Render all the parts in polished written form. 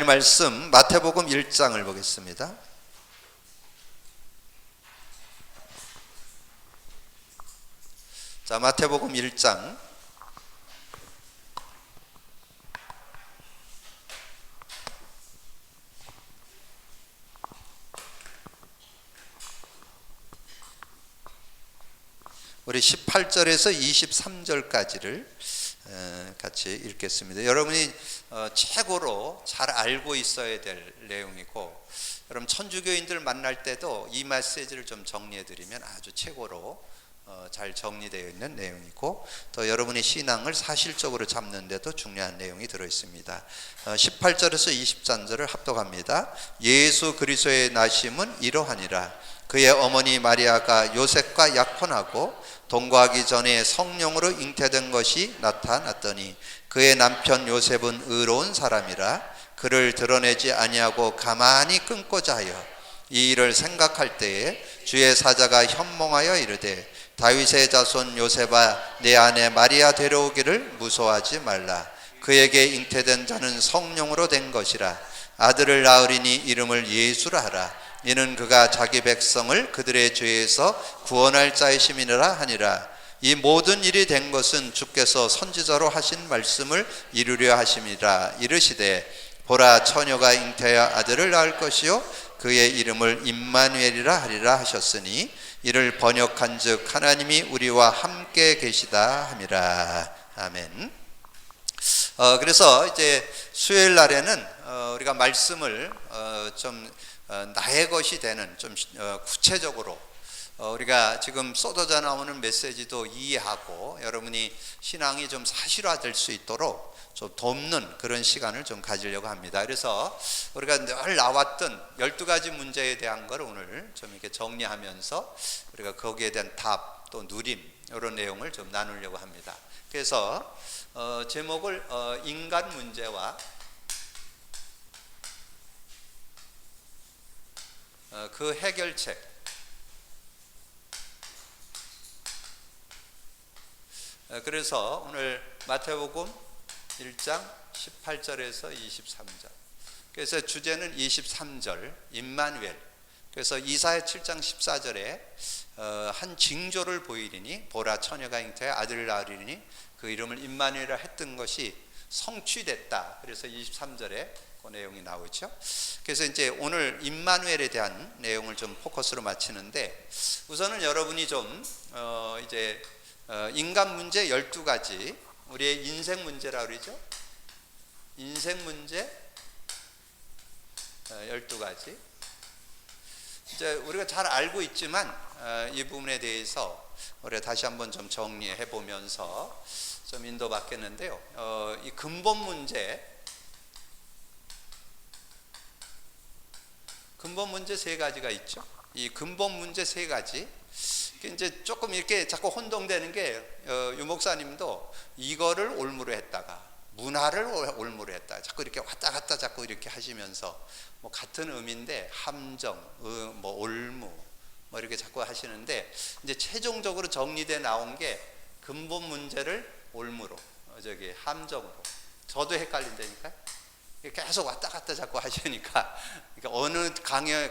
말씀 마태복음 1장을 보겠습니다. 자, 마태복음 1장 우리 18절에서 23절까지를 같이 읽겠습니다. 여러분이 최고로 잘 알고 있어야 될 내용이고, 여러분 천주교인들 만날 때도 이 메시지를 좀 정리해 드리면 아주 최고로 잘 정리되어 있는 내용이고, 또 여러분의 신앙을 사실적으로 잡는 데도 중요한 내용이 들어 있습니다. 18절에서 23절을 합독합니다. 예수 그리스도의 나심은 이러하니라. 그의 어머니 마리아가 요셉과 약혼하고 동거하기 전에 성령으로 잉태된 것이 나타났더니, 그의 남편 요셉은 의로운 사람이라 그를 드러내지 아니하고 가만히 끊고자 하여 이 일을 생각할 때에 주의 사자가 현몽하여 이르되, 다윗의 자손 요셉아, 내 아내 마리아 데려오기를 무서워하지 말라. 그에게 잉태된 자는 성령으로 된 것이라. 아들을 낳으리니 이름을 예수라 하라. 이는 그가 자기 백성을 그들의 죄에서 구원할 자이심이니라 하니라. 이 모든 일이 된 것은 주께서 선지자로 하신 말씀을 이루려 하심이라. 이르시되, 보라, 처녀가 잉태하여 아들을 낳을 것이요 그의 이름을 임마누엘이라 하리라 하셨으니, 이를 번역한즉 하나님이 우리와 함께 계시다 함이라. 아멘. 그래서 이제 수요일 날에는 우리가 말씀을 좀 나의 것이 되는, 좀 구체적으로 우리가 지금 쏟아져 나오는 메시지도 이해하고 여러분이 신앙이 좀 사실화될 수 있도록 좀 돕는 그런 시간을 좀 가지려고 합니다. 그래서 우리가 늘 나왔던 12가지 문제에 대한 걸 오늘 좀 이렇게 정리하면서 우리가 거기에 대한 답, 또 누림, 이런 내용을 좀 나누려고 합니다. 그래서 제목을 인간 문제와 그 해결책, 그래서 오늘 마태복음 1장 18절에서 23절, 그래서 주제는 23절 임마누엘. 그래서 이사야 7장 14절에 한 징조를 보이리니, 보라, 처녀가 잉태하여 아들을 낳으리니 그 이름을 임마누엘이라 했던 것이 성취됐다. 그래서 23절에 그 내용이 나오죠. 그래서 이제 오늘 임마누엘에 대한 내용을 좀 포커스로 맞추는데, 우선은 여러분이 좀 이제 인간 문제 12가지, 우리의 인생 문제라고 그러죠. 인생 문제 12가지. 이제 우리가 잘 알고 있지만 이 부분에 대해서 우리가 다시 한번 좀 정리해 보면서 좀 인도받겠는데요. 이 근본 문제 세 가지가 있죠. 이 근본 문제 세 가지. 이제 조금 이렇게 자꾸 혼동되는 게, 유 목사님도 이거를 올무로 했다가 문화를 올무로 했다가 자꾸 이렇게 왔다 갔다 자꾸 이렇게 하시면서 뭐 같은 의미인데 함정, 뭐 올무, 뭐 이렇게 자꾸 하시는데, 이제 최종적으로 정리돼 나온 게 근본 문제를 올무로, 함정으로. 저도 헷갈린다니까. 계속 왔다 갔다 자꾸 하시니까, 그러니까 어느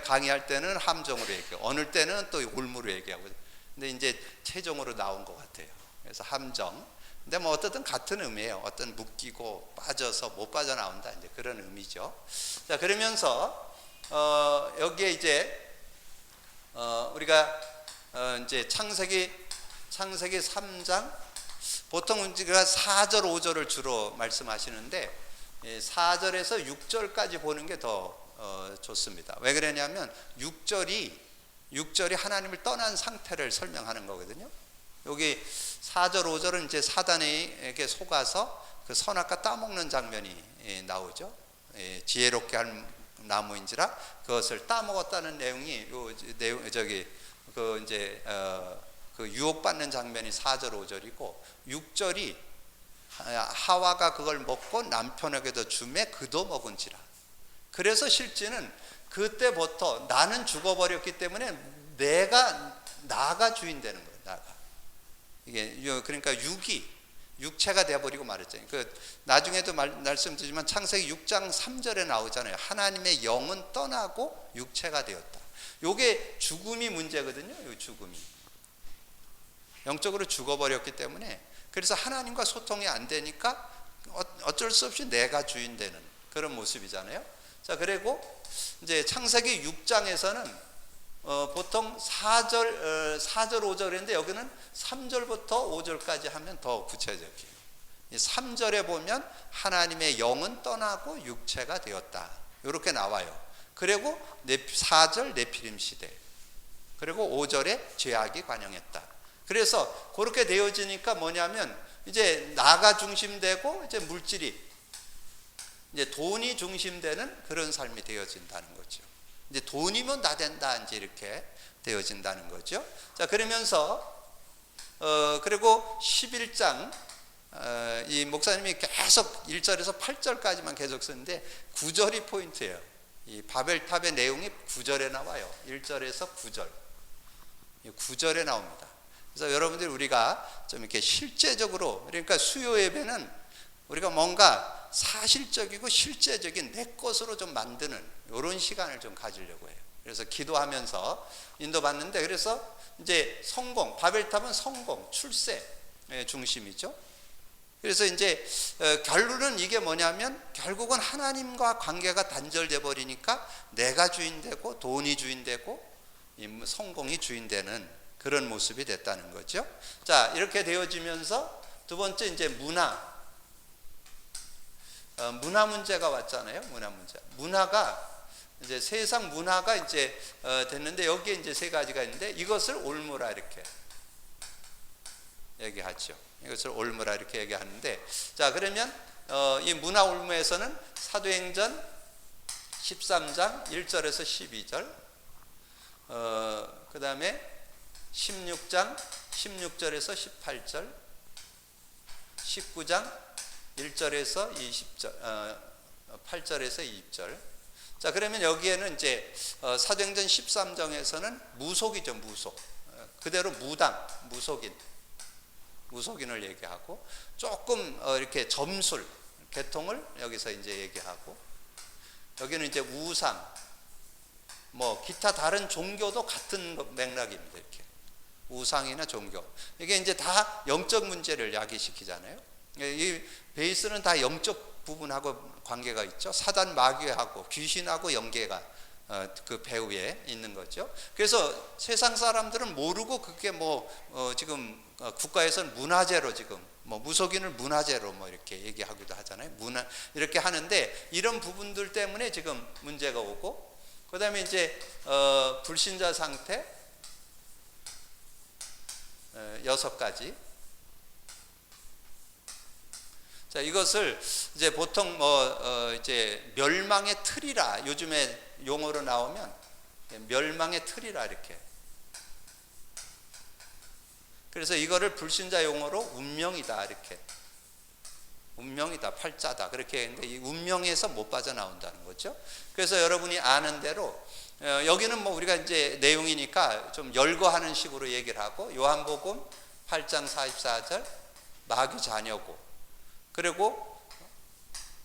강의할 때는 함정으로 얘기하고 어느 때는 또 올무로 얘기하고. 근데 이제 최종으로 나온 것 같아요. 그래서 함정. 근데 뭐 어쨌든 같은 의미예요. 어떤 묶이고 빠져서 못 빠져나온다, 이제 그런 의미죠. 자, 그러면서 여기에 이제 우리가 이제 창세기 3장, 보통 우리가 4절 5절을 주로 말씀하시는데 4절에서 6절까지 보는 게 더 좋습니다. 왜 그러냐면 6절이 하나님을 떠난 상태를 설명하는 거거든요. 여기 4절 5절은 이제 사단에게 속아서 그 선악과 따먹는 장면이 나오죠. 지혜롭게 할 나무인지라 그것을 따먹었다는 내용이 그 유혹받는 장면이 4절 5절이고, 6절이 하와가 그걸 먹고 남편에게도 주매 그도 먹은지라. 그래서 실제는 그때부터 나는 죽어버렸기 때문에 나가 주인 되는 거예요. 나가. 이게 그러니까 육이 육체가 되어버리고 말했잖아요. 나중에도 말씀드리지만 창세기 6장 3절에 나오잖아요. 하나님의 영은 떠나고 육체가 되었다. 요게 죽음이 문제거든요. 요 죽음이 영적으로 죽어버렸기 때문에, 그래서 하나님과 소통이 안 되니까 어쩔 수 없이 내가 주인 되는 그런 모습이잖아요. 자, 그리고 이제 창세기 6장에서는 보통 4절 5절인데 여기는 3절부터 5절까지 하면 더 구체적이에요. 3절에 보면 하나님의 영은 떠나고 육체가 되었다, 이렇게 나와요. 그리고 4절 네피림 시대, 그리고 5절에 죄악이 관영했다. 그래서 그렇게 되어지니까 뭐냐면 이제 나가 중심되고 이제 물질이, 이제 돈이 중심되는 그런 삶이 되어진다는 거죠. 이제 돈이면 다 된다, 이제 이렇게 되어진다는 거죠. 자, 그러면서 그리고 11장 이 목사님이 계속 1절에서 8절까지만 계속 쓰는데 9절이 포인트예요. 이 바벨탑의 내용이 9절에 나와요. 1절에서 9절. 9절에 나옵니다. 그래서 여러분들 우리가 좀 이렇게 실제적으로, 그러니까 수요 예배는 우리가 뭔가 사실적이고 실제적인 내 것으로 좀 만드는 이런 시간을 좀 가지려고 해요. 그래서 기도하면서 인도받는데, 그래서 이제 성공, 바벨탑은 성공, 출세 중심이죠. 그래서 이제 결론은 이게 뭐냐면 결국은 하나님과 관계가 단절돼 버리니까 내가 주인 되고 돈이 주인 되고 성공이 주인 되는 그런 모습이 됐다는 거죠. 자, 이렇게 되어지면서 두 번째 이제 문화 문제가 왔잖아요. 문화가 이제 세상 문화가 이제 됐는데, 여기에 이제 세 가지가 있는데 이것을 올무라 이렇게 얘기하죠. 이것을 올무라 이렇게 얘기하는데, 자, 그러면 이 문화 올무에서는 사도행전 13장 1절에서 12절, 그 다음에 16장 16절에서 18절, 19장 1절에서 20절, 8절에서 20절. 자, 그러면 여기에는 이제 사도행전 13장에서는 무속이죠. 무속. 그대로 무당, 무속인을 얘기하고, 조금 이렇게 점술, 계통을 여기서 이제 얘기하고, 여기는 이제 우상, 뭐 기타 다른 종교도 같은 맥락입니다. 이렇게 우상이나 종교, 이게 이제 다 영적 문제를 야기시키잖아요. 이 베이스는 다 영적 부분하고 관계가 있죠. 사단 마귀하고 귀신하고 연계가 그 배후에 있는 거죠. 그래서 세상 사람들은 모르고 그게 지금 국가에서는 문화재로 지금 무속인을 문화재로 이렇게 얘기하기도 하잖아요. 이렇게 하는데, 이런 부분들 때문에 지금 문제가 오고, 그 다음에 이제 불신자 상태 6가지. 자, 이것을 이제 보통 이제 멸망의 틀이라, 요즘에 용어로 나오면 멸망의 틀이라 이렇게. 그래서 이거를 불신자 용어로 운명이다 이렇게. 운명이다, 팔자다 그렇게 했는데, 이 운명에서 못 빠져나온다는 거죠. 그래서 여러분이 아는 대로 여기는 우리가 이제 내용이니까 좀 열거하는 식으로 얘기를 하고, 요한복음 8장 44절 마귀 자녀고, 그리고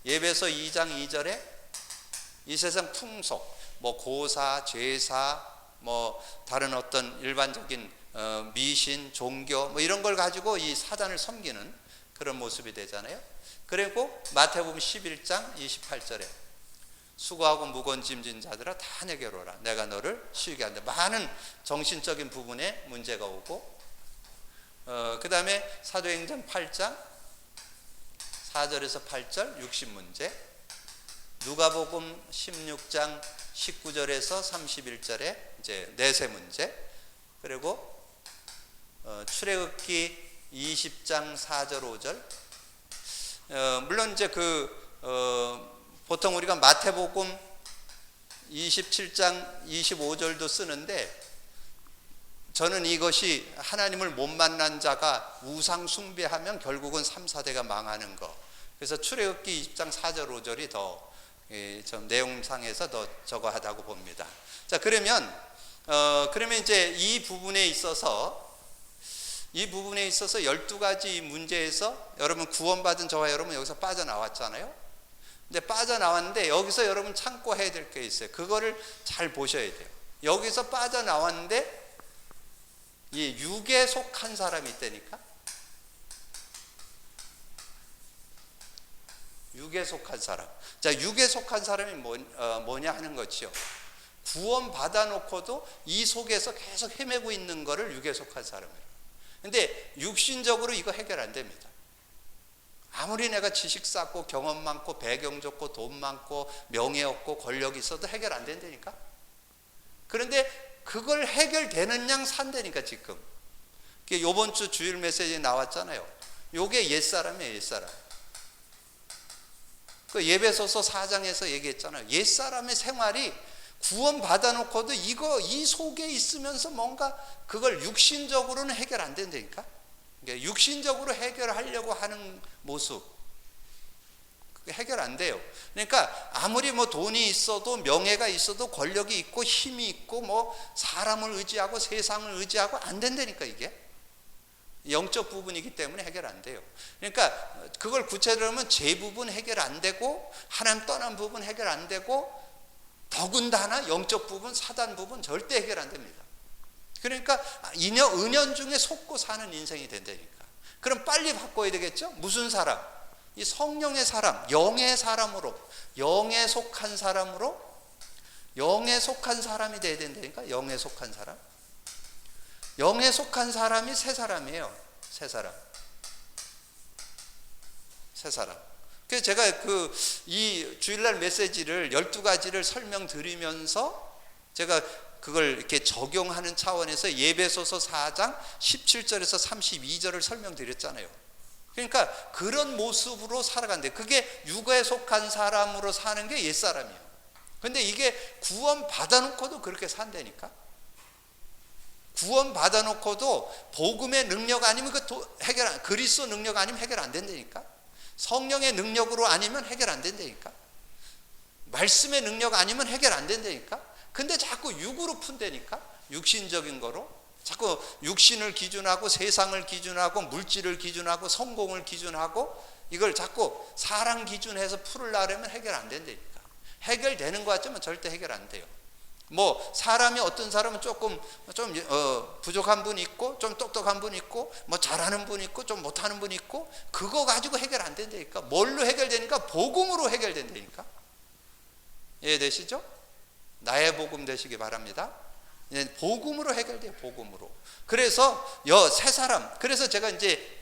예배서 2장 2절에 이 세상 풍속, 고사, 제사, 다른 어떤 일반적인 미신, 종교 이런 걸 가지고 이 사단을 섬기는 그런 모습이 되잖아요. 그리고 마태복음 11장 28절에 수고하고 무거운 짐진 자들아 다 내게로 오라, 내가 너를 쉬게 한다. 많은 정신적인 부분에 문제가 오고, 그 다음에 사도행전 8장 4절에서 8절 육신 문제, 누가복음 16장 19절에서 31절에 이제 내세 문제, 그리고 출애굽기 20장 4절 5절. 물론 이제 보통 우리가 마태복음 27장 25절도 쓰는데, 저는 이것이 하나님을 못 만난 자가 우상 숭배하면 결국은 3, 4대가 망하는 거. 그래서 출애굽기 20장 4절 5절이 더 좀 내용상에서 더 저거하다고 봅니다. 자, 그러면 이제 이 부분에 있어서 이 부분에 있어서 12가지 문제에서 여러분 구원받은 저와 여러분 여기서 빠져나왔잖아요. 근데 빠져나왔는데 여기서 여러분 참고해야 될 게 있어요. 그거를 잘 보셔야 돼요. 여기서 빠져나왔는데 이 육에 속한 사람이 있다니까. 육에 속한 사람. 자, 육에 속한 사람이 뭐냐 하는 거지요. 구원 받아놓고도 이 속에서 계속 헤매고 있는 거를 육에 속한 사람이에요. 근데 육신적으로 이거 해결 안 됩니다. 아무리 내가 지식 쌓고 경험 많고 배경 좋고 돈 많고 명예 없고 권력 있어도 해결 안 된다니까. 그런데 그걸 해결되는 양 산다니까 지금. 요번 주 주일 메시지에 나왔잖아요. 요게 옛사람이에요, 옛사람. 그 예배소서 4장에서 얘기했잖아요. 옛사람의 생활이 구원 받아놓고도 이 속에 있으면서 뭔가 그걸 육신적으로는 해결 안 된다니까. 그러니까 육신적으로 해결하려고 하는 모습, 그게 해결 안 돼요. 그러니까 아무리 뭐 돈이 있어도 명예가 있어도 권력이 있고 힘이 있고 뭐 사람을 의지하고 세상을 의지하고 안 된다니까. 이게 영적 부분이기 때문에 해결 안 돼요. 그러니까 그걸 구체적으로 하면 제 부분 해결 안 되고 하나님 떠난 부분 해결 안 되고 더군다나 영적 부분, 사단 부분 절대 해결 안 됩니다. 그러니까 은연중에 속고 사는 인생이 된다니까. 그럼 빨리 바꿔야 되겠죠? 무슨 사람? 이 성령의 사람, 영의 사람으로, 영에 속한 사람으로, 영에 속한 사람이 돼야 된다니까. 영에 속한 사람. 영에 속한 사람이 새 사람이에요. 새 사람. 새 사람. 그래서 제가 이 주일날 메시지를 12가지를 설명드리면서 제가 그걸 이렇게 적용하는 차원에서 예배소서 4장 17절에서 32절을 설명드렸잖아요. 그러니까 그런 모습으로 살아간대. 그게 육에 속한 사람으로 사는 게 옛사람이에요. 근데 이게 구원 받아놓고도 그렇게 산다니까. 구원 받아놓고도 복음의 능력 아니면 그리스도 능력 아니면 해결 안 된다니까. 성령의 능력으로 아니면 해결 안 된다니까. 말씀의 능력 아니면 해결 안 된다니까. 근데 자꾸 육으로 푼다니까. 육신적인 거로 자꾸 육신을 기준하고 세상을 기준하고 물질을 기준하고 성공을 기준하고 이걸 자꾸 사람 기준해서 풀으려면 해결 안 된다니까. 해결되는 것 같지만 절대 해결 안 돼요. 뭐 사람이 어떤 사람은 좀 부족한 분이 있고 좀 똑똑한 분이 있고 뭐 잘하는 분이 있고 좀 못하는 분이 있고 그거 가지고 해결 안 된다니까. 뭘로 해결되니까? 복음으로 해결된다니까. 이해되시죠? 나의 복음 되시기 바랍니다. 복음으로 해결돼요. 복음으로. 그래서 새 사람. 그래서 제가 이제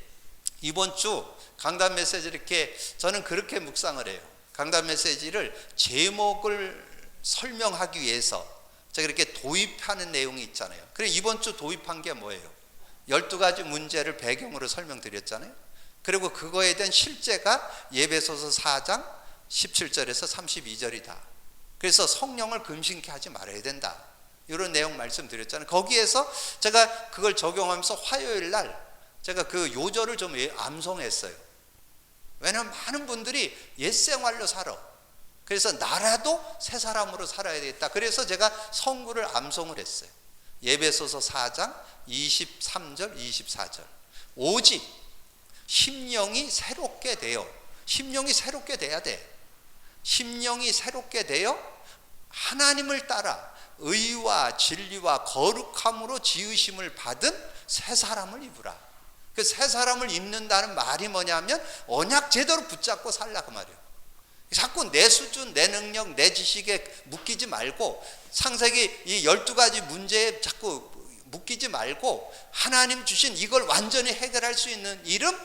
이번 주 강단 메시지를 이렇게 저는 그렇게 묵상을 해요. 강단 메시지를 제목을 설명하기 위해서 제가 이렇게 도입하는 내용이 있잖아요. 그래서 이번 주 도입한 게 뭐예요? 12가지 문제를 배경으로 설명드렸잖아요. 그리고 그거에 대한 실제가 예배소서 4장 17절에서 32절이다. 그래서 성령을 금신케 하지 말아야 된다. 이런 내용 말씀드렸잖아요. 거기에서 제가 그걸 적용하면서 화요일 날 제가 그 요절을 좀 암송했어요. 왜냐하면 많은 분들이 옛생활로 살아. 그래서 나라도 새 사람으로 살아야 되겠다. 그래서 제가 성구를 암송을 했어요. 예배소서 4장 23절 24절. 오직 심령이 새롭게 되어, 심령이 새롭게 돼야 돼. 심령이 새롭게 되어 하나님을 따라 의와 진리와 거룩함으로 지으심을 받은 새 사람을 입으라. 그 새 사람을 입는다는 말이 뭐냐면 언약 제대로 붙잡고 살라 그 말이에요. 자꾸 내 수준, 내 능력, 내 지식에 묶이지 말고 창세기 이 12가지 문제에 자꾸 묶이지 말고 하나님 주신 이걸 완전히 해결할 수 있는 이름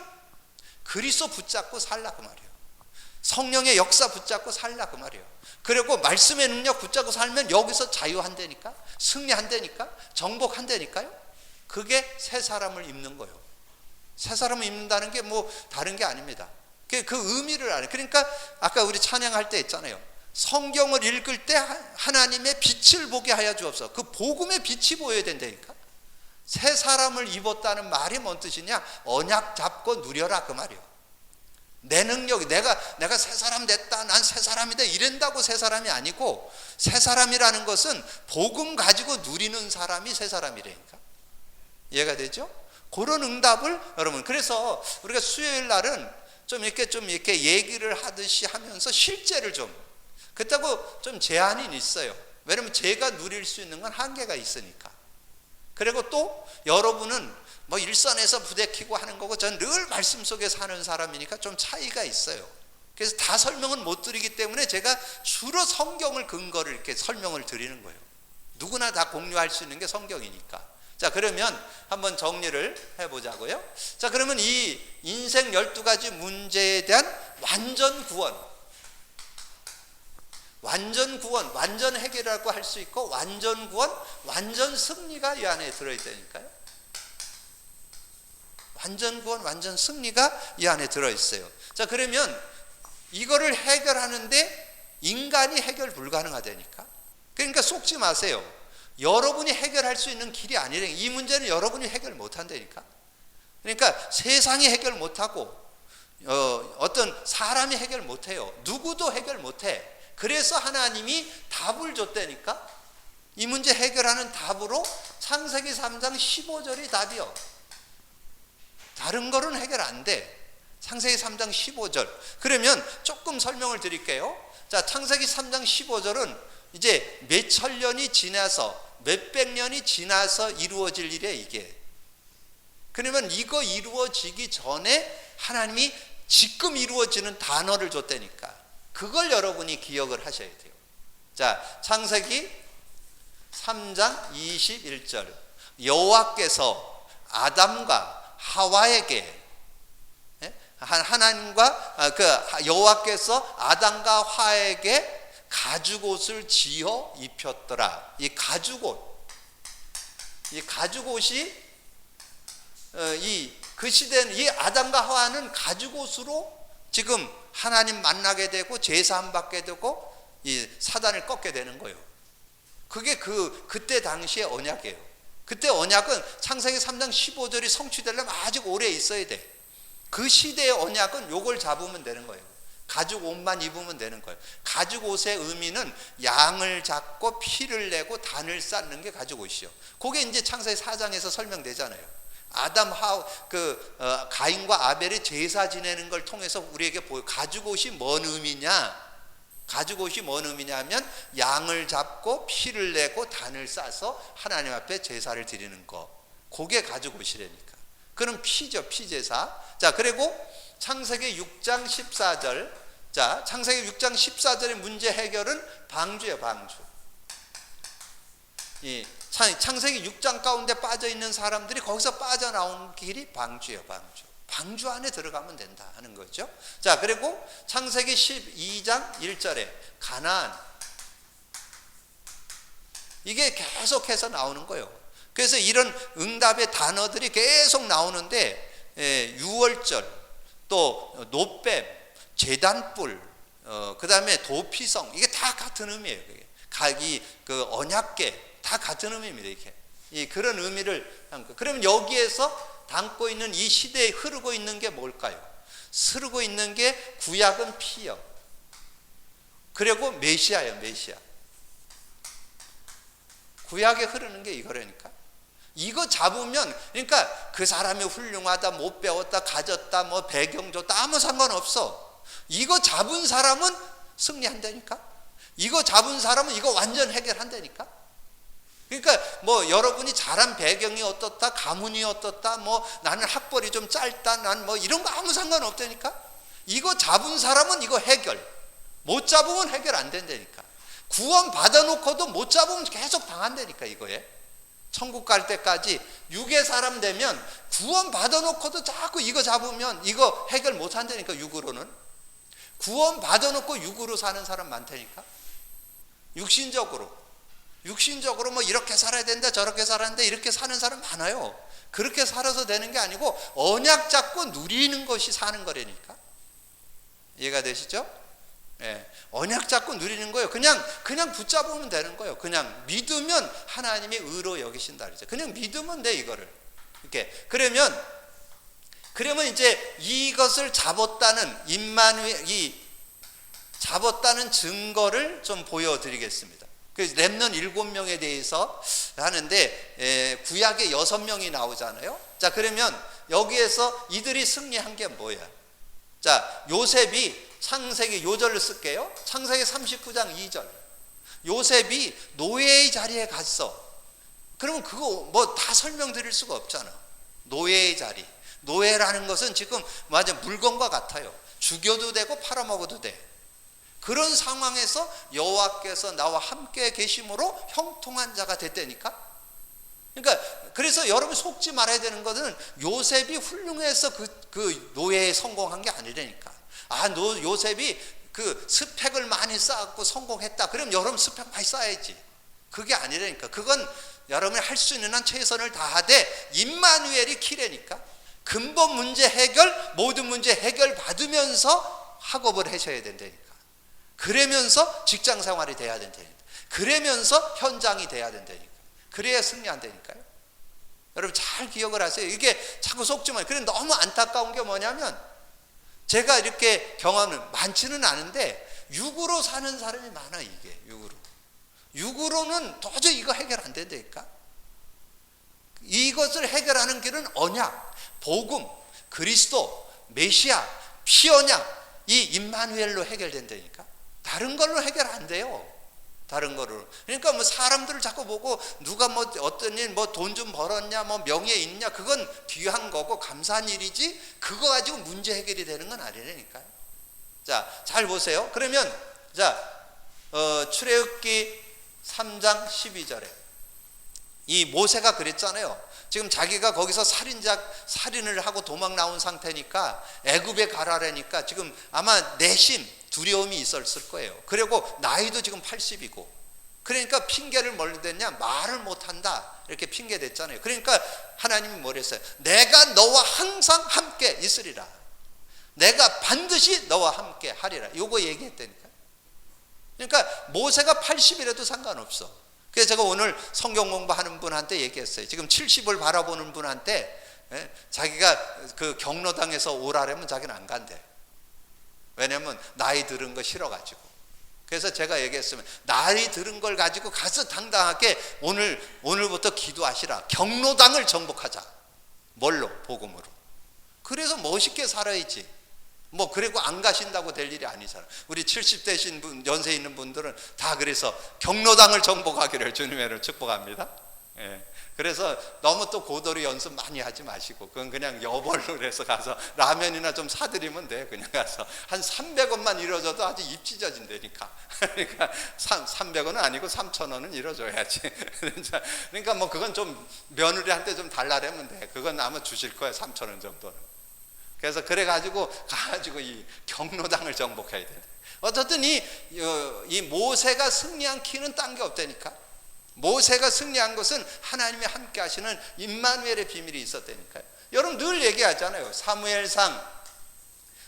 그리스도 붙잡고 살라 그 말이에요. 성령의 역사 붙잡고 살라 그 말이에요. 그리고 말씀의 능력 붙잡고 살면 여기서 자유한다니까, 승리한다니까, 정복한다니까요. 그게 새 사람을 입는 거예요. 새 사람을 입는다는 게 뭐 다른 게 아닙니다. 그 의미를 알아요. 그러니까 아까 우리 찬양할 때 했잖아요. 성경을 읽을 때 하나님의 빛을 보게 하여 주옵소서. 그 복음의 빛이 보여야 된다니까. 새 사람을 입었다는 말이 뭔 뜻이냐? 언약 잡고 누려라 그 말이에요. 내 능력이 내가 새 사람 됐다, 난 새 사람이다 이런다고 새 사람이 아니고, 새 사람이라는 것은 복음 가지고 누리는 사람이 새 사람이라니까. 이해가 되죠? 그런 응답을 여러분, 그래서 우리가 수요일 날은 좀 이렇게 얘기를 하듯이 하면서 실제를 좀, 그렇다고 좀 제한이 있어요. 왜냐면 제가 누릴 수 있는 건 한계가 있으니까. 그리고 또 여러분은 뭐 일선에서 부대끼고 하는 거고, 전 늘 말씀 속에 사는 사람이니까 좀 차이가 있어요. 그래서 다 설명은 못 드리기 때문에 제가 주로 성경을 근거를 이렇게 설명을 드리는 거예요. 누구나 다 공유할 수 있는 게 성경이니까. 자, 그러면 한번 정리를 해보자고요. 자, 그러면 이 인생 12가지 문제에 대한 완전 구원, 완전 해결이라고 할 수 있고, 완전 구원, 완전 승리가 이 안에 들어있다니까요. 완전 구원, 완전 승리가 이 안에 들어있어요. 자, 그러면 이거를 해결하는데 인간이 해결 불가능하다니까. 그러니까 속지 마세요. 여러분이 해결할 수 있는 길이 아니래. 이 문제는 여러분이 해결 못한다니까. 그러니까 세상이 해결 못하고 어떤 사람이 해결 못해요. 누구도 해결 못해. 그래서 하나님이 답을 줬다니까. 이 문제 해결하는 답으로 창세기 3장 15절이 답이요. 다른 거는 해결 안 돼. 창세기 3장 15절. 그러면 조금 설명을 드릴게요. 자, 창세기 3장 15절은 이제 몇 천 년이 지나서, 몇백 년이 지나서 이루어질 일이에요, 이게. 그러면 이거 이루어지기 전에 하나님이 지금 이루어지는 단어를 줬다니까. 그걸 여러분이 기억을 하셔야 돼요. 자, 창세기 3장 21절. 여호와께서 아담과 하와에게, 하나님과 여호와께서 아담과 하와에게 가죽옷을 지어 입혔더라. 이 가죽옷이 그 시대는 이 아담과 하와는 가죽옷으로 지금 하나님 만나게 되고 제사함 받게 되고 이 사단을 꺾게 되는 거예요. 그게 그때 당시의 언약이에요. 그때 언약은 창세기 3장 15절이 성취되려면 아직 오래 있어야 돼. 그 시대의 언약은 요걸 잡으면 되는 거예요. 가죽 옷만 입으면 되는 거예요. 가죽 옷의 의미는 양을 잡고 피를 내고 단을 쌓는 게 가죽 옷이요. 그게 이제 창세기 4장에서 설명되잖아요. 아담 가인과 아벨이 제사 지내는 걸 통해서 우리에게 보여. 가죽 옷이 뭔 의미냐? 가죽 옷이 뭔 의미냐면 양을 잡고 피를 내고 단을 싸서 하나님 앞에 제사를 드리는 거. 그게 가죽 옷이라니까. 그럼 피죠, 피제사. 자, 그리고 창세기 6장 14절. 자, 창세기 6장 14절의 문제 해결은 방주예요, 방주. 이 창세기 6장 가운데 빠져 있는 사람들이 거기서 빠져나온 길이 방주예요, 방주. 방주 안에 들어가면 된다 하는 거죠. 자, 그리고 창세기 12장 1절에 가나안. 이게 계속해서 나오는 거예요. 그래서 이런 응답의 단어들이 계속 나오는데, 유월절, 또 노뱀, 제단뿔, 그 다음에 도피성, 이게 다 같은 의미예요. 그 언약궤 다 같은 의미입니다. 이게 그런 의미를 한 거. 그러면 여기에서 담고 있는 이 시대에 흐르고 있는 게 뭘까요? 흐르고 있는 게 구약은 피요. 그리고 메시아예요, 메시아. 구약에 흐르는 게 이거라니까. 이거 잡으면, 그러니까 그 사람이 훌륭하다, 못 배웠다, 가졌다, 뭐 배경 좋다, 아무 상관없어. 이거 잡은 사람은 승리한다니까. 이거 잡은 사람은 이거 완전 해결한다니까. 그러니까 뭐 여러분이 자란 배경이 어떻다, 가문이 어떻다, 뭐 나는 학벌이 좀 짧다, 난 뭐 이런 거 아무 상관없다니까. 이거 잡은 사람은 이거 해결. 못 잡으면 해결 안 된다니까. 구원 받아놓고도 못 잡으면 계속 당한다니까. 이거에 천국 갈 때까지 육의 사람 되면 구원 받아놓고도 자꾸 이거 잡으면 이거 해결 못 한다니까. 육으로는 구원 받아놓고 육으로 사는 사람 많다니까. 육신적으로 뭐 이렇게 살아야 된다, 저렇게 살아야 된다, 이렇게 사는 사람 많아요. 그렇게 살아서 되는 게 아니고 언약 잡고 누리는 것이 사는 거라니까. 이해가 되시죠? 예, 언약 잡고 누리는 거예요. 그냥 붙잡으면 되는 거예요. 그냥 믿으면 하나님이 의로 여기신다 그러죠. 그냥 믿으면 돼, 이거를. 이렇게. 그러면 이제 이것을 잡았다는 잡았다는 증거를 좀 보여드리겠습니다. 그 렘넌 7명에 대해서 하는데 구약에 6명이 나오잖아요. 자, 그러면 여기에서 이들이 승리한 게 뭐야? 자, 요셉이 창세기 요절을 쓸게요. 창세기 39장 2절. 요셉이 노예의 자리에 갔어. 그러면 그거 뭐 다 설명드릴 수가 없잖아. 노예의 자리. 노예라는 것은 지금 맞아 물건과 같아요. 죽여도 되고 팔아먹어도 돼. 그런 상황에서 여호와께서 나와 함께 계심으로 형통한 자가 됐다니까. 그러니까 그래서 여러분 속지 말아야 되는 것은 요셉이 훌륭해서 그 노예에 성공한 게 아니라니까. 요셉이 그 스펙을 많이 쌓았고 성공했다. 그럼 여러분 스펙 많이 쌓아야지. 그게 아니라니까. 그건 여러분이 할 수 있는 한 최선을 다하되 임마누엘이 키래니까. 근본 문제 해결, 모든 문제 해결 받으면서 학업을 하셔야 된다니까. 그러면서 직장 생활이 돼야 된다니까. 그러면서 현장이 돼야 된다니까. 그래야 승리한다니까요. 여러분 잘 기억을 하세요. 이게 자꾸 속지 마요. 그래 너무 안타까운 게 뭐냐면 제가 이렇게 경험은 많지는 않은데 육으로 사는 사람이 많아. 이게 육으로는 도저히 이거 해결 안 된다니까. 이것을 해결하는 길은 언약, 복음, 그리스도, 메시아, 피 언약, 이 임마누엘로 해결된다니까. 다른 걸로 해결 안 돼요. 다른 거를. 그러니까 뭐 사람들을 자꾸 보고 누가 뭐 어떤 일 뭐 돈 좀 벌었냐, 뭐 명예 있냐, 그건 귀한 거고 감사한 일이지 그거 가지고 문제 해결이 되는 건 아니라니까요. 자, 잘 보세요. 그러면 자, 출애굽기 3장 12절에 이 모세가 그랬잖아요. 지금 자기가 거기서 살인을 하고 도망 나온 상태니까 애굽에 가라라니까 지금 아마 내심 두려움이 있었을 거예요. 그리고 나이도 지금 80이고 그러니까 핑계를 뭘로 댔냐? 말을 못한다 이렇게 핑계 댔잖아요. 그러니까 하나님이 뭐랬어요? 내가 너와 항상 함께 있으리라. 내가 반드시 너와 함께 하리라. 요거 얘기했다니까. 그러니까 모세가 80이라도 상관없어. 그래서 제가 오늘 성경 공부하는 분한테 얘기했어요. 지금 70을 바라보는 분한테 자기가 그 경로당에서 오라라면 자기는 안 간대. 왜냐면 나이 들은 거 싫어가지고. 그래서 제가 얘기했으면 나이 들은 걸 가지고 가서 당당하게 오늘부터 기도하시라. 경로당을 정복하자. 뭘로? 복음으로. 그래서 멋있게 살아야지. 뭐 그리고 안 가신다고 될 일이 아니잖아. 우리 70대신 분, 연세 있는 분들은 다 그래서 경로당을 정복하기를 주님의 축복합니다. 예. 그래서 너무 또 고도로 연습 많이 하지 마시고 그건 그냥 여벌로 해서 가서 라면이나 좀 사드리면 돼. 그냥 가서 한 300원만 잃어줘도 아주 입 찢어진다니까. 그러니까 300원은 아니고 3,000원은 잃어줘야지. 그러니까 뭐 그건 좀 며느리한테 좀 달라면 돼. 그건 아마 주실 거야. 3,000원 정도는. 그래서 그래가지고 가지고 이 경로당을 정복해야 돼. 어쨌든 이 모세가 승리한 키는 딴 게 없다니까. 모세가 승리한 것은 하나님이 함께 하시는 임마누엘의 비밀이 있었다니까요. 여러분 늘 얘기하잖아요. 사무엘상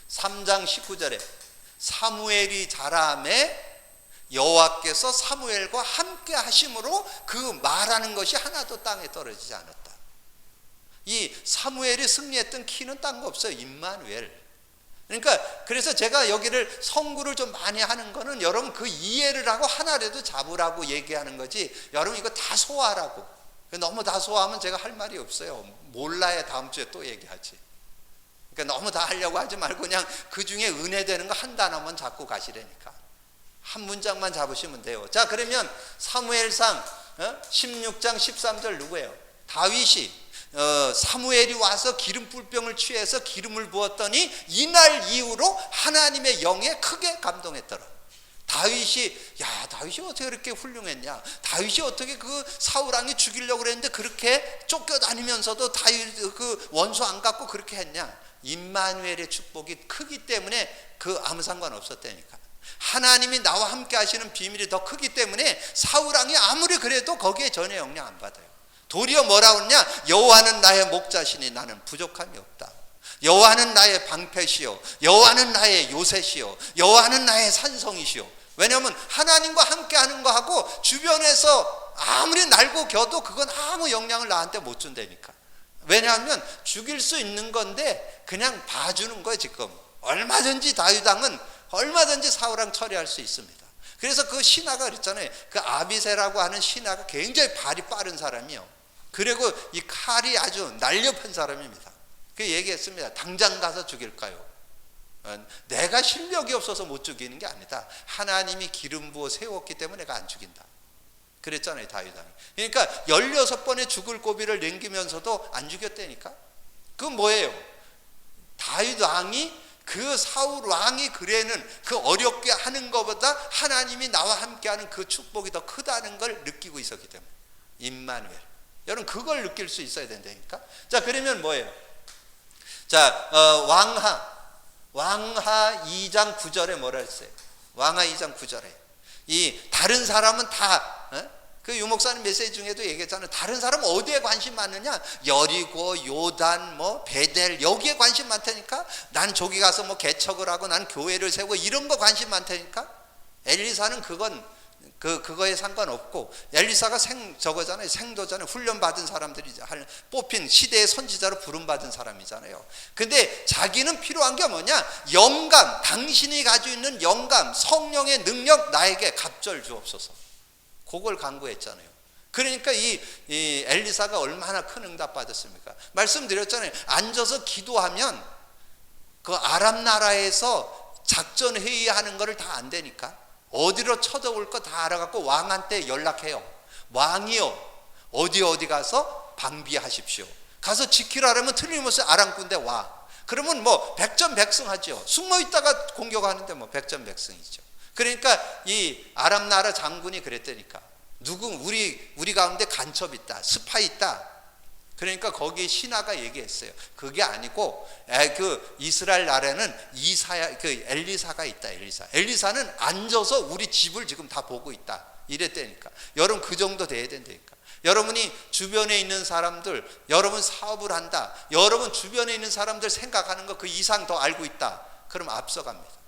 3장 19절에 사무엘이 자라매 여호와께서 사무엘과 함께 하심으로 그 말하는 것이 하나도 땅에 떨어지지 않았다. 이 사무엘이 승리했던 키는 딴 거 없어요. 임마누엘. 그러니까 그래서 제가 여기를 성구를 좀 많이 하는 거는 여러분 그 이해를 하고 하나라도 잡으라고 얘기하는 거지. 여러분 이거 다 소화하라고. 너무 다 소화하면 제가 할 말이 없어요. 몰라야 다음 주에 또 얘기하지. 그러니까 너무 다 하려고 하지 말고 그냥 그 중에 은혜 되는 거 한 단어만 잡고 가시라니까. 한 문장만 잡으시면 돼요. 자, 그러면 사무엘상 16장 13절 누구예요? 다윗이 사무엘이 와서 기름 뿔병을 취해서 기름을 부었더니 이날 이후로 하나님의 영에 크게 감동했더라. 다윗이 어떻게 그렇게 훌륭했냐? 다윗이 어떻게 그 사울 왕이 죽이려고 그랬는데 그렇게 쫓겨다니면서도 다윗 그 원수 안 갖고 그렇게 했냐? 임마누엘의 축복이 크기 때문에 그 아무 상관 없었다니까. 하나님이 나와 함께 하시는 비밀이 더 크기 때문에 사울 왕이 아무리 그래도 거기에 전혀 영향 안 받아요. 도리어 뭐라고 했냐? 여호와는 나의 목자시니 나는 부족함이 없다. 여호와는 나의 방패시요 여호와는 나의 요새시요 여호와는 나의 산성이시요. 왜냐하면 하나님과 함께하는 거하고 주변에서 아무리 날고 겨도 그건 아무 영향을 나한테 못 준다니까. 왜냐하면 죽일 수 있는 건데 그냥 봐주는 거예요. 지금 얼마든지 다윗 왕은 얼마든지 사울왕 처리할 수 있습니다. 그래서 그 신하가 그랬잖아요. 그 아비새라고 하는 신하가 굉장히 발이 빠른 사람이요. 그리고 이 칼이 아주 날렵한 사람입니다. 그 얘기했습니다. 당장 가서 죽일까요? 내가 실력이 없어서 못 죽이는 게 아니다. 하나님이 기름 부어 세웠기 때문에 내가 안 죽인다. 그랬잖아요, 다윗 왕이. 그러니까 16번의 죽을 고비를 넘기면서도 안 죽였다니까. 그건 뭐예요? 다윗 왕이 그 사울 왕이 그래는 그 어렵게 하는 것보다 하나님이 나와 함께하는 그 축복이 더 크다는 걸 느끼고 있었기 때문에. 임마누엘. 여러분 그걸 느낄 수 있어야 된다니까. 자, 그러면 뭐예요? 자, 왕하 2장 9절에 뭐라 했어요? 왕하 2장 9절에 이 다른 사람은 다 그 유목사님 메시지 중에도 얘기했잖아요. 다른 사람은 어디에 관심 많느냐? 여리고, 요단, 뭐 베델 여기에 관심 많다니까. 난 저기 가서 뭐 개척을 하고 난 교회를 세우고 이런 거 관심 많다니까. 엘리사는 그거에 상관없고, 엘리사가 저거잖아요. 생도잖아요. 훈련받은 사람들이 뽑힌 시대의 선지자로 부름받은 사람이잖아요. 근데 자기는 필요한 게 뭐냐? 영감, 당신이 가지고 있는 영감, 성령의 능력 나에게 갑절 주옵소서. 그걸 간구했잖아요. 그러니까 이 엘리사가 얼마나 큰 응답 받았습니까? 말씀드렸잖아요. 앉아서 기도하면 그 아람 나라에서 작전 회의하는 거를 다 안 되니까 어디로 쳐들어올 거 다 알아갖고 왕한테 연락해요. 왕이요, 어디 가서 방비하십시오. 가서 지키라면 틀림없이 아람 군대 와. 그러면 뭐 백전백승하죠. 숨어 있다가 공격하는데 뭐 백전백승이죠. 그러니까 이 아람 나라 장군이 그랬다니까. 우리 가운데 간첩 있다, 스파이 있다. 그러니까 거기 신하가 얘기했어요. 그게 아니고 그 이스라엘 나라에는 엘리사가 있다. 엘리사는 앉아서 우리 집을 지금 다 보고 있다. 이랬다니까. 여러분 그 정도 돼야 된다니까. 여러분이 주변에 있는 사람들, 여러분 사업을 한다, 여러분 주변에 있는 사람들 생각하는 거 그 이상 더 알고 있다. 그럼 앞서갑니다.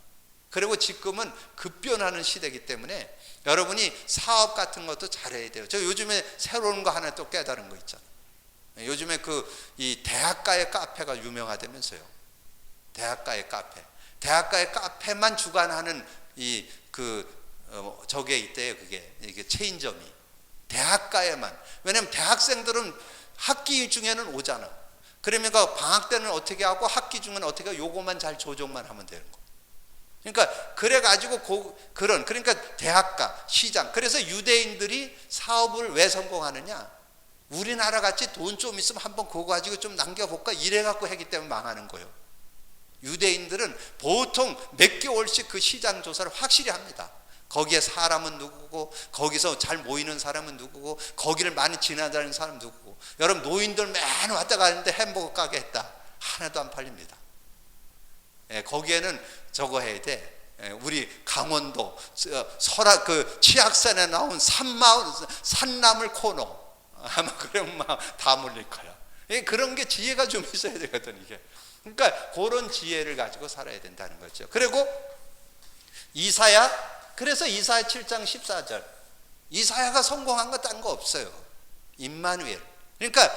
그리고 지금은 급변하는 시대이기 때문에 여러분이 사업 같은 것도 잘해야 돼요. 저 요즘에 새로운 거 하나 또 깨달은 거 있잖아요. 요즘에 이 대학가의 카페가 유명하다면서요. 대학가의 카페만 주관하는 저게 있대요. 이게 체인점이 대학가에만. 왜냐면 대학생들은 학기 중에는 오잖아. 그러면 방학 때는 어떻게 하고 학기 중에는 어떻게 하고 요거만 잘 조정만 하면 되는 거. 그러니까 그래가지고 그러니까 대학가, 시장. 그래서 유대인들이 사업을 왜 성공하느냐? 우리나라 같이 돈 좀 있으면 한번 그거 가지고 좀 남겨볼까? 이래갖고 하기 때문에 망하는 거예요. 유대인들은 보통 몇 개월씩 그 시장 조사를 확실히 합니다. 거기에 사람은 누구고, 거기서 잘 모이는 사람은 누구고, 거기를 많이 지나다니는 사람은 누구고. 여러분 노인들 맨 왔다 가는데 햄버거 가게 했다. 하나도 안 팔립니다. 거기에는 저거 해야 돼. 우리 강원도 설악 치악산에 나온 산나물 코너 아마 그러면 막 다 몰릴 거야. 그런 게 지혜가 좀 있어야 되거든 이게. 그러니까 그런 지혜를 가지고 살아야 된다는 거죠. 그리고 그래서 이사야 7장 14절. 이사야가 성공한 거 딴 거 없어요. 임마누엘. 그러니까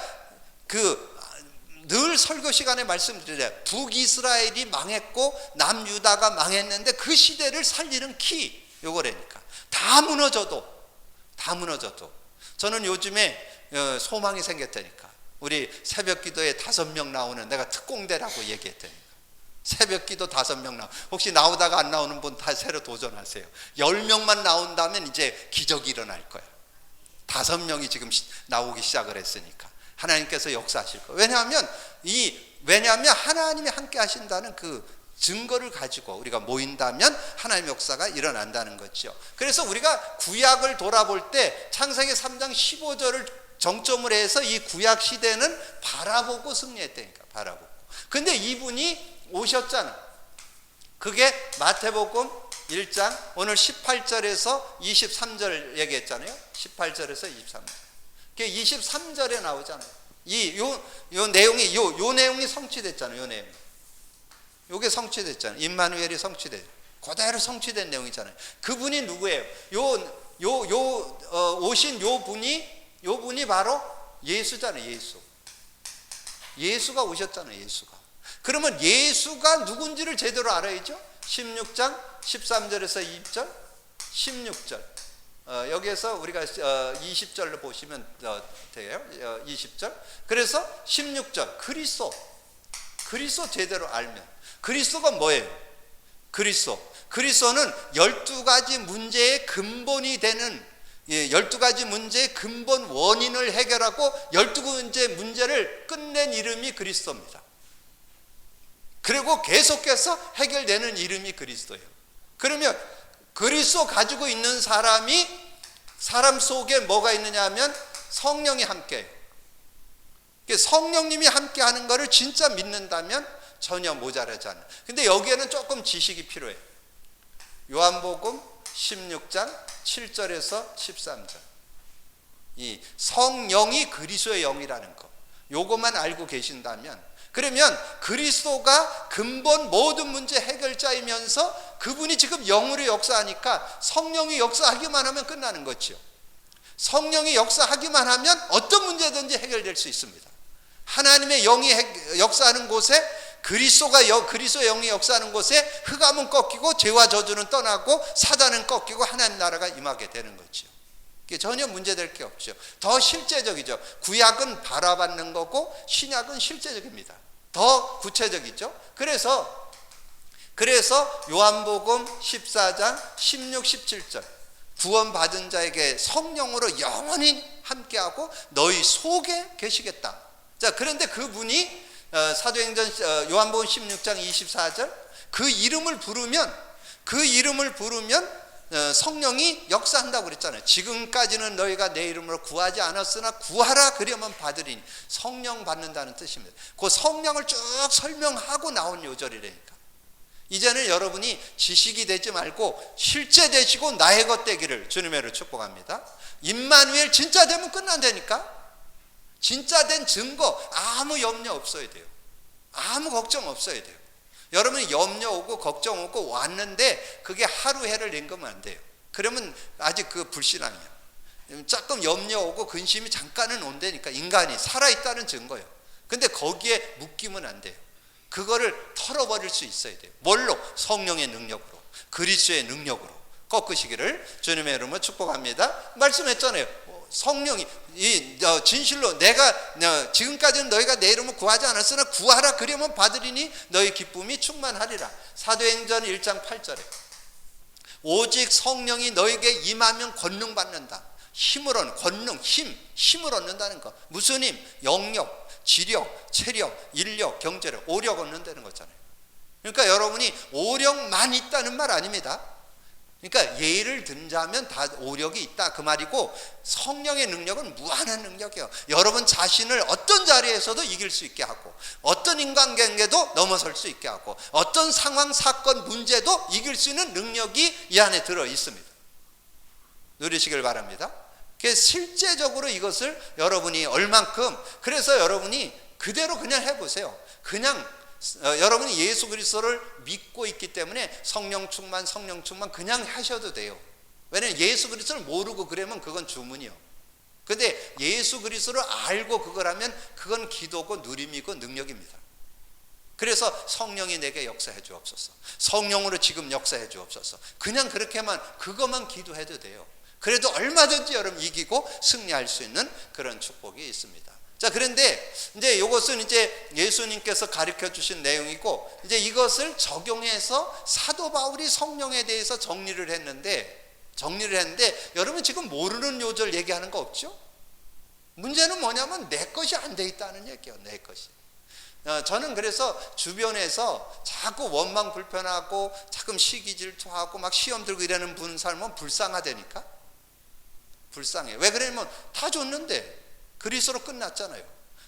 늘 설교 시간에 말씀드려요. 북이스라엘이 망했고 남유다가 망했는데 그 시대를 살리는 키 요거라니까. 다 무너져도 저는 요즘에 소망이 생겼다니까. 우리 새벽기도에 5명 나오는 내가 특공대라고 얘기했다니까. 새벽기도 5명 혹시 나오다가 안 나오는 분 다 새로 도전하세요. 10명만 나온다면 이제 기적이 일어날 거야. 5명이 지금 나오기 시작을 했으니까 하나님께서 역사하실 거예요. 왜냐하면 하나님이 함께 하신다는 그 증거를 가지고 우리가 모인다면 하나님의 역사가 일어난다는 거죠. 그래서 우리가 구약을 돌아볼 때 창세기 3장 15절을 정점으로 해서 이 구약 시대는 바라보고 승리했다니까. 바라보고. 근데 이분이 오셨잖아. 그게 마태복음 1장 오늘 18절에서 23절 얘기했잖아요. 18절에서 23절. 23절에 나오잖아요. 요 내용이 성취됐잖아요. 요 내용. 요게 성취됐잖아요. 임마누엘이 그대로 성취된 내용이잖아요. 그분이 누구예요? 오신 요 분이 바로 예수잖아요. 예수가 오셨잖아요. 예수가. 그러면 예수가 누군지를 제대로 알아야죠. 16장 13절에서 20절, 16절. 여기에서 우리가 20절로 보시면 돼요. 20절. 그래서 16절 그리스도 제대로 알면, 그리스도가 뭐예요? 그리스도는 12가지 문제의 근본이 되는, 12가지 문제의 근본 원인을 해결하고 12가지 문제를 끝낸 이름이 그리스도입니다. 그리고 계속해서 해결되는 이름이 그리스도예요. 그러면 그리스도 가지고 있는 사람 속에 뭐가 있느냐 하면 성령이 함께해요. 성령님이 함께하는 것을 진짜 믿는다면 전혀 모자라지 않아요. 근데 여기에는 조금 지식이 필요해요. 요한복음 16장 7절에서 13절. 이 성령이 그리스도의 영이라는 거, 요것만 알고 계신다면, 그러면 그리스도가 근본 모든 문제 해결자이면서 그분이 지금 영으로 역사하니까 성령이 역사하기만 하면 끝나는 거죠. 성령이 역사하기만 하면 어떤 문제든지 해결될 수 있습니다. 하나님의 영이 역사하는 곳에, 그리스도의 영이 역사하는 곳에 흑암은 꺾이고 죄와 저주는 떠나고 사단은 꺾이고 하나님 나라가 임하게 되는 거죠. 이게 전혀 문제될 게 없죠. 더 실제적이죠. 구약은 바라받는 거고 신약은 실제적입니다. 더 구체적이죠. 그래서 요한복음 14장 16, 17절 구원받은 자에게 성령으로 영원히 함께하고 너희 속에 계시겠다. 자, 그런데 그분이 사도행전 요한복음 16장 24절 그 이름을 부르면 성령이 역사한다고 그랬잖아요. 지금까지는 너희가 내 이름으로 구하지 않았으나 구하라 그러면 받으리니, 성령 받는다는 뜻입니다. 그 성령을 쭉 설명하고 나온 요절이라니까. 이제는 여러분이 지식이 되지 말고 실제 되시고 나의 것 되기를 주님의 이름으로 축복합니다. 임마누엘 진짜 되면 끝난다니까. 진짜 된 증거, 아무 염려 없어야 돼요. 아무 걱정 없어야 돼요. 여러분이 염려 오고 걱정 오고 왔는데 그게 하루 해를 낸 거면 안 돼요. 그러면 아직 그 불신앙이야. 조금 염려 오고 근심이 잠깐은 온다니까. 인간이 살아있다는 증거예요. 근데 거기에 묶이면 안 돼요. 그거를 털어버릴 수 있어야 돼요. 뭘로? 성령의 능력으로, 그리스도의 능력으로 꺾으시기를 주님의 이름으로 축복합니다. 말씀했잖아요. 성령이 진실로 내가 지금까지는 너희가 내 이름을 구하지 않았으나 구하라 그러면 받으리니 너희 기쁨이 충만하리라. 사도행전 1장 8절에 오직 성령이 너에게 임하면 권능 받는다. 힘을 얻는, 권능, 힘을 얻는다는 거. 무슨 힘? 영력, 지력, 체력, 인력, 경제력, 오력 얻는다는 거잖아요. 그러니까 여러분이 오력만 있다는 말 아닙니다. 그러니까 예를 들자면 다 오력이 있다 그 말이고, 성령의 능력은 무한한 능력이에요. 여러분 자신을 어떤 자리에서도 이길 수 있게 하고, 어떤 인간관계도 넘어설 수 있게 하고, 어떤 상황, 사건, 문제도 이길 수 있는 능력이 이 안에 들어 있습니다. 누리시길 바랍니다. 실제적으로 이것을 여러분이 얼만큼, 그래서 여러분이 그대로 그냥 해보세요. 그냥 여러분이 예수 그리스도를 믿고 있기 때문에 성령 충만 그냥 하셔도 돼요. 왜냐하면 예수 그리스도를 모르고 그러면 그건 주문이요. 근데 예수 그리스도를 알고 그걸 하면 그건 기도고 누림이고 능력입니다. 그래서 성령이 내게 역사해 주옵소서, 성령으로 지금 역사해 주옵소서, 그냥 그렇게만 그것만 기도해도 돼요. 그래도 얼마든지 여러분 이기고 승리할 수 있는 그런 축복이 있습니다. 자, 그런데 이제 이것은 이제 예수님께서 가르쳐 주신 내용이고, 이제 이것을 적용해서 사도 바울이 성령에 대해서 정리를 했는데 여러분 지금 모르는 요절 얘기하는 거 없죠? 문제는 뭐냐면 내 것이 안 돼 있다는 얘기예요. 내 것이. 저는 그래서 주변에서 자꾸 원망 불편하고 자꾸 시기 질투하고 막 시험 들고 이러는 분 살면 불쌍하다니까. 불쌍해. 왜 그러냐면 다 줬는데 그리스도로 끝났잖아요.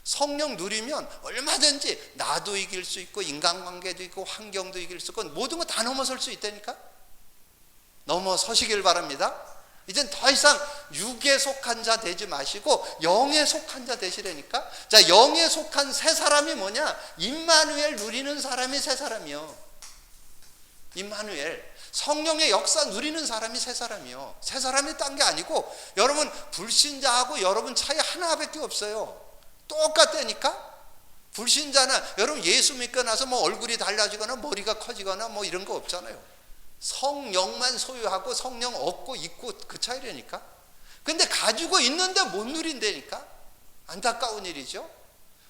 성령 누리면 얼마든지 나도 이길 수 있고, 인간관계도 있고, 환경도 이길 수 있고, 모든 거 다 넘어설 수 있다니까. 넘어서시길 바랍니다. 이젠 더 이상 육에 속한 자 되지 마시고 영에 속한 자 되시라니까. 자, 영에 속한 새 사람이 뭐냐? 임마누엘 누리는 사람이 새 사람이요. 임마누엘, 성령의 역사 누리는 사람이 새 사람이요. 새 사람이 딴 게 아니고, 여러분 불신자하고 여러분 차이 하나밖에 없어요. 똑같다니까. 불신자는 여러분 예수 믿고 나서 뭐 얼굴이 달라지거나 머리가 커지거나 뭐 이런 거 없잖아요. 성령만 소유하고 성령 없고 있고 그 차이라니까. 근데 가지고 있는데 못 누린다니까. 안타까운 일이죠.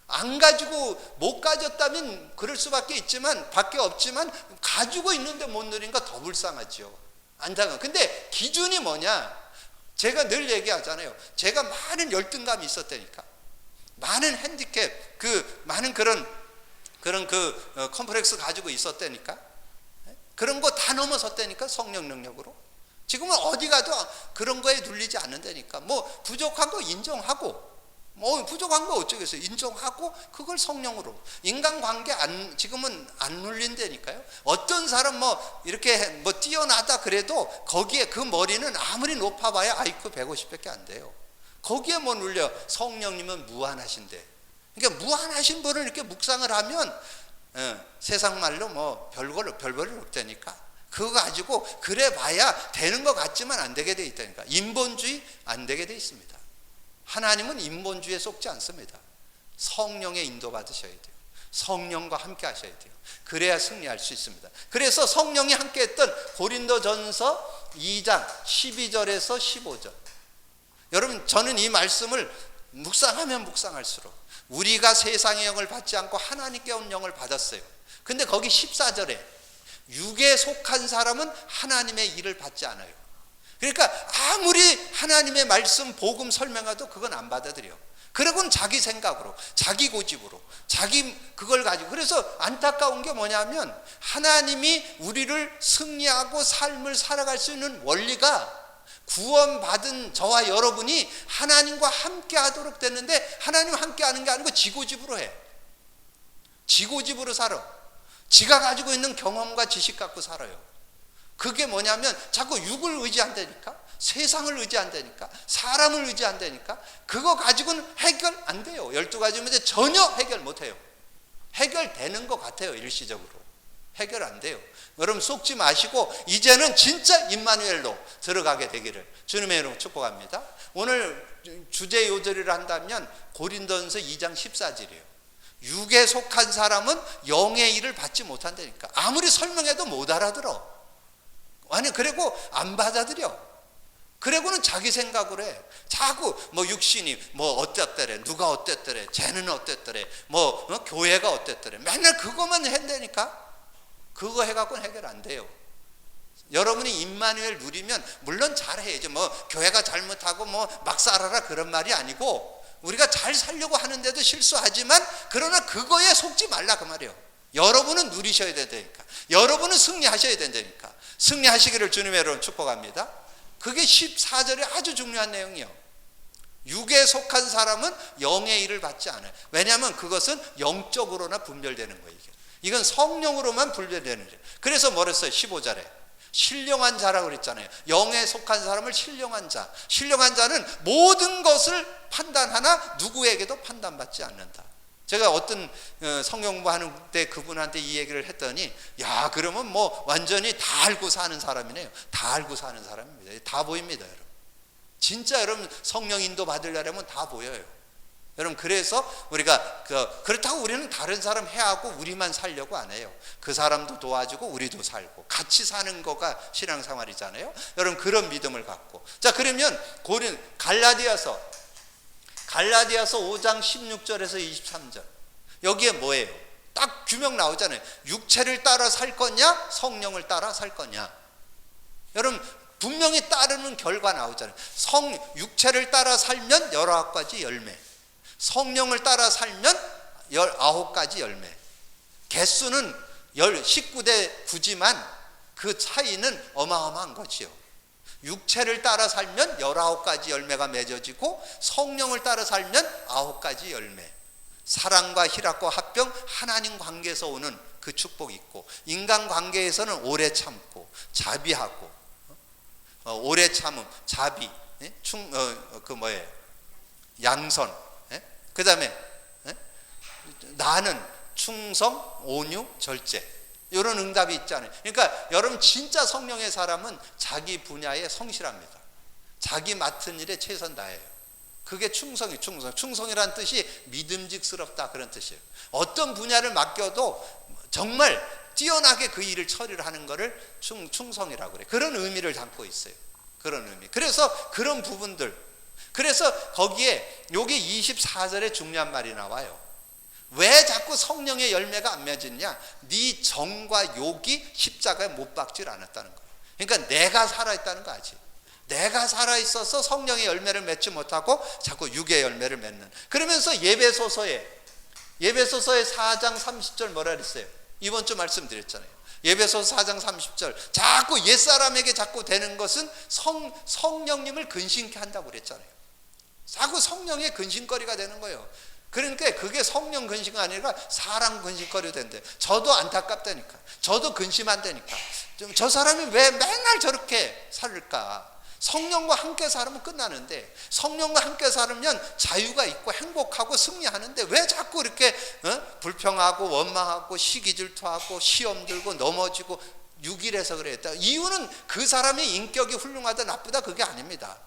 안 가지고 못 가졌다면 그럴 수밖에 있지만 밖에 없지만 가지고 있는데 못 누리니까 더 불쌍하죠. 안타까워. 근데 기준이 뭐냐? 제가 늘 얘기하잖아요. 제가 많은 열등감이 있었다니까. 많은 핸디캡, 많은 그런 컴플렉스 가지고 있었다니까. 그런 거 다 넘어섰다니까. 성령 능력으로. 지금은 어디 가도 그런 거에 눌리지 않는다니까. 뭐 부족한 거 인정하고, 뭐 부족한 거 어쩌겠어요. 인정하고 그걸 성령으로. 인간관계 지금은 안 눌린다니까요. 어떤 사람 뭐 이렇게 뭐 뛰어나다 그래도 거기에 그 머리는 아무리 높아봐야 IQ 150밖에 안 돼요. 거기에 뭐 눌려. 성령님은 무한하신데. 그러니까 무한하신 분을 이렇게 묵상을 하면 세상 말로 뭐 별거를 없다니까. 그거 가지고 그래 봐야 되는 것 같지만 안 되게 돼 있다니까. 인본주의 안 되게 돼 있습니다. 하나님은 인본주의에 속지 않습니다. 성령의 인도 받으셔야 돼요. 성령과 함께 하셔야 돼요. 그래야 승리할 수 있습니다. 그래서 성령이 함께 했던 고린도전서 2장 12절에서 15절. 여러분, 저는 이 말씀을 묵상하면 묵상할수록 우리가 세상의 영을 받지 않고 하나님께 온 영을 받았어요. 근데 거기 14절에 육에 속한 사람은 하나님의 일을 받지 않아요. 그러니까 아무리 하나님의 말씀 복음 설명해도 그건 안 받아들여. 그러고는 자기 생각으로, 자기 고집으로, 자기 그걸 가지고. 그래서 안타까운 게 뭐냐면 하나님이 우리를 승리하고 삶을 살아갈 수 있는 원리가 구원받은 저와 여러분이 하나님과 함께 하도록 됐는데, 하나님 함께 하는 게 아니고 지고집으로 해. 지고집으로 살아. 지가 가지고 있는 경험과 지식 갖고 살아요. 그게 뭐냐면 자꾸 육을 의지한다니까. 세상을 의지한다니까. 사람을 의지한다니까. 그거 가지고는 해결 안 돼요. 12가지 문제 전혀 해결 못 해요. 해결되는 것 같아요. 일시적으로. 해결 안 돼요. 여러분 속지 마시고 이제는 진짜 임마누엘로 들어가게 되기를 주님의 이름으로 축복합니다. 오늘 주제 요절을 한다면 고린도전서 2장 14절이에요. 육에 속한 사람은 영의 일을 받지 못한다니까. 아무리 설명해도 못 알아들어. 아니, 그리고 안 받아들여. 그리고는 자기 생각으로 해. 자꾸 뭐 육신이 뭐 어땠더래, 누가 어땠더래, 쟤는 어땠더래, 뭐 교회가 어땠더래. 맨날 그것만 한다니까. 그거 해갖고는 해결 안 돼요. 여러분이 임마누엘 누리면 물론 잘해야죠. 뭐 교회가 잘못하고 뭐 막 살아라 그런 말이 아니고, 우리가 잘 살려고 하는데도 실수하지만 그러나 그거에 속지 말라 그 말이에요. 여러분은 누리셔야 된다니까. 여러분은 승리하셔야 된다니까. 승리하시기를 주님의 이름으로 축복합니다. 그게 14절에 아주 중요한 내용이에요. 육에 속한 사람은 영의 일을 받지 않아요. 왜냐하면 그것은 영적으로나 분별되는 거예요. 이건 성령으로만 분별되는 거예요. 그래서 뭐랬어요? 15절에 신령한 자라고 그랬잖아요. 영에 속한 사람을 신령한 자. 신령한 자는 모든 것을 판단하나 누구에게도 판단받지 않는다. 제가 어떤 성경 공부하는 때 그분한테 이 얘기를 했더니, 야, 그러면 뭐 완전히 다 알고 사는 사람이네요. 다 알고 사는 사람입니다. 다 보입니다, 여러분. 진짜 여러분 성령 인도 받으려면 다 보여요. 여러분, 그래서 우리가 그렇다고 우리는 다른 사람 해하고 우리만 살려고 안 해요. 그 사람도 도와주고 우리도 살고 같이 사는 거가 신앙생활이잖아요. 여러분, 그런 믿음을 갖고. 자, 그러면 갈라디아서 5장 16절에서 23절. 여기에 뭐예요? 딱 규명 나오잖아요. 육체를 따라 살 거냐, 성령을 따라 살 거냐. 여러분, 분명히 따르는 결과 나오잖아요. 육체를 따라 살면 19가지 열매, 성령을 따라 살면 19가지 열매. 개수는 19대 9지만 그 차이는 어마어마한 것이요. 육체를 따라 살면 19가지 열매가 맺어지고, 성령을 따라 살면 9가지 열매. 사랑과 희락과 합병, 하나님 관계에서 오는 그 축복이 있고, 인간 관계에서는 오래 참고 자비하고, 오래 참음, 자비, 양선, 그 다음에 나는 충성, 온유, 절제. 이런 응답이 있잖아요. 그러니까 여러분 진짜 성령의 사람은 자기 분야에 성실합니다. 자기 맡은 일에 최선 다해요. 그게 충성이 충성이란 뜻이 믿음직스럽다 그런 뜻이에요. 어떤 분야를 맡겨도 정말 뛰어나게 그 일을 처리를 하는 것을 충성이라고 그래. 그런 의미를 담고 있어요. 그런 의미. 그래서 그런 부분들, 그래서 거기에 여기 24절에 중요한 말이 나와요. 왜 자꾸 성령의 열매가 안 맺었냐? 네 정과 욕이 십자가에 못 박질 않았다는 거예요. 그러니까 내가 살아있다는 거 알지? 내가 살아있어서 성령의 열매를 맺지 못하고 자꾸 육의 열매를 맺는. 그러면서 예배소서에 4장 30절 뭐라 그랬어요? 이번 주 말씀드렸잖아요. 예배소서 4장 30절 자꾸 옛사람에게 자꾸 되는 것은 성령님을 근심케 한다고 그랬잖아요. 자꾸 성령의 근심거리가 되는 거예요. 그러니까 그게 성령 근심이 아니라 사람 근심거리가 된대. 저도 안타깝다니까. 저도 근심한다니까. 저 사람이 왜 맨날 저렇게 살을까? 성령과 함께 살면 끝나는데, 성령과 함께 살면 자유가 있고 행복하고 승리하는데 왜 자꾸 이렇게 불평하고 원망하고 시기질투하고 시험 들고 넘어지고 6일에서 그랬다. 이유는 그 사람의 인격이 훌륭하다 나쁘다 그게 아닙니다.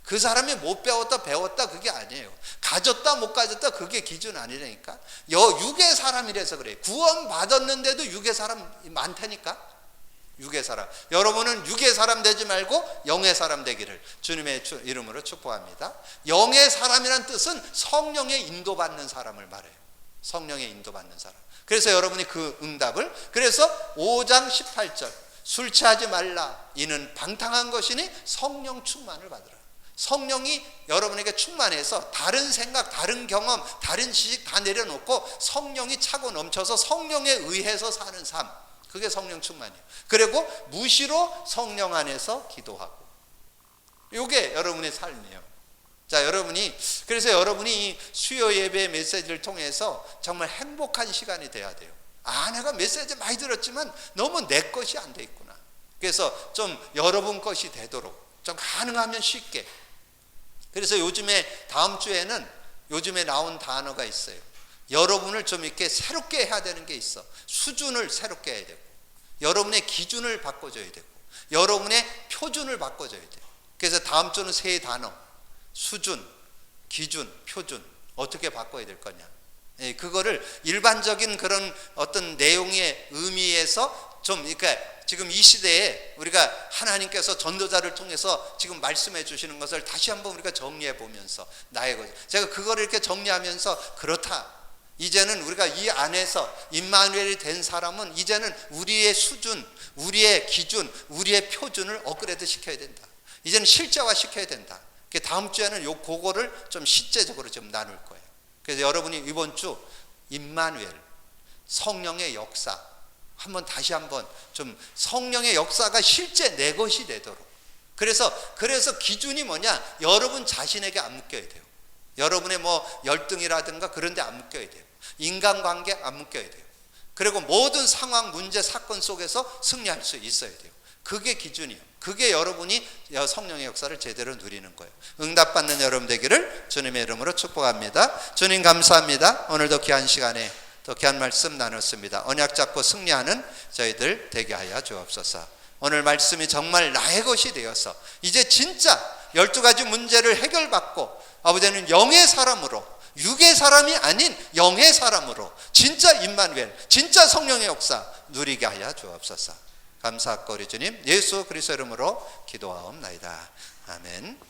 그 사람이 못 배웠다 배웠다 그게 아니에요. 가졌다 못 가졌다 그게 기준 아니라니까. 육의 사람이라서 그래. 구원 받았는데도 육의 사람 많다니까. 육의 사람. 여러분은 육의 사람 되지 말고 영의 사람 되기를 주님의 이름으로 축복합니다. 영의 사람이란 뜻은 성령의 인도받는 사람을 말해요. 성령의 인도받는 사람. 그래서 여러분이 그 응답을, 그래서 5장 18절 술 취하지 말라 이는 방탕한 것이니 성령 충만을 받으라. 성령이 여러분에게 충만해서 다른 생각, 다른 경험, 다른 지식 다 내려놓고 성령이 차고 넘쳐서 성령에 의해서 사는 삶, 그게 성령 충만이에요. 그리고 무시로 성령 안에서 기도하고, 이게 여러분의 삶이에요. 자, 그래서 여러분이 이 수요 예배 메시지를 통해서 정말 행복한 시간이 돼야 돼요. 내가 메시지 많이 들었지만 너무 내 것이 안 돼 있구나. 그래서 좀 여러분 것이 되도록 좀 가능하면 쉽게. 그래서 다음 주에는 요즘에 나온 단어가 있어요. 여러분을 좀 이렇게 새롭게 해야 되는 게 있어. 수준을 새롭게 해야 되고, 여러분의 기준을 바꿔줘야 되고, 여러분의 표준을 바꿔줘야 돼요. 그래서 다음 주는 세 단어, 수준, 기준, 표준, 어떻게 바꿔야 될 거냐. 그거를 일반적인 그런 어떤 내용의 의미에서 좀, 그러니까 지금 이 시대에 우리가 하나님께서 전도자를 통해서 지금 말씀해 주시는 것을 다시 한번 우리가 정리해 보면서 나의 것, 제가 그거를 이렇게 정리하면서 그렇다. 이제는 우리가 이 안에서 임마누엘이 된 사람은 이제는 우리의 수준, 우리의 기준, 우리의 표준을 업그레이드 시켜야 된다. 이제는 실제화 시켜야 된다. 다음 주에는 그거를 좀 실제적으로 좀 나눌 거예요. 그래서 여러분이 이번 주 임마누엘, 성령의 역사, 다시 한번 좀 성령의 역사가 실제 내 것이 되도록. 그래서 기준이 뭐냐? 여러분 자신에게 안 묶여야 돼요. 여러분의 열등이라든가 그런 데 안 묶여야 돼요. 인간관계 안 묶여야 돼요. 그리고 모든 상황, 문제, 사건 속에서 승리할 수 있어야 돼요. 그게 기준이에요. 그게 여러분이 성령의 역사를 제대로 누리는 거예요. 응답받는 여러분 되기를 주님의 이름으로 축복합니다. 주님 감사합니다. 오늘도 귀한 시간에 또 귀한 말씀 나눴습니다. 언약 잡고 승리하는 저희들 되게 하여 주옵소서. 오늘 말씀이 정말 나의 것이 되어서 이제 진짜 12가지 문제를 해결받고 아버지는 영의 사람으로, 육의 사람이 아닌 영의 사람으로 진짜 임마누엘, 진짜 성령의 역사 누리게 하여 주옵소서. 감사하고 우리 주님 예수 그리스도 이름으로 기도하옵나이다. 아멘.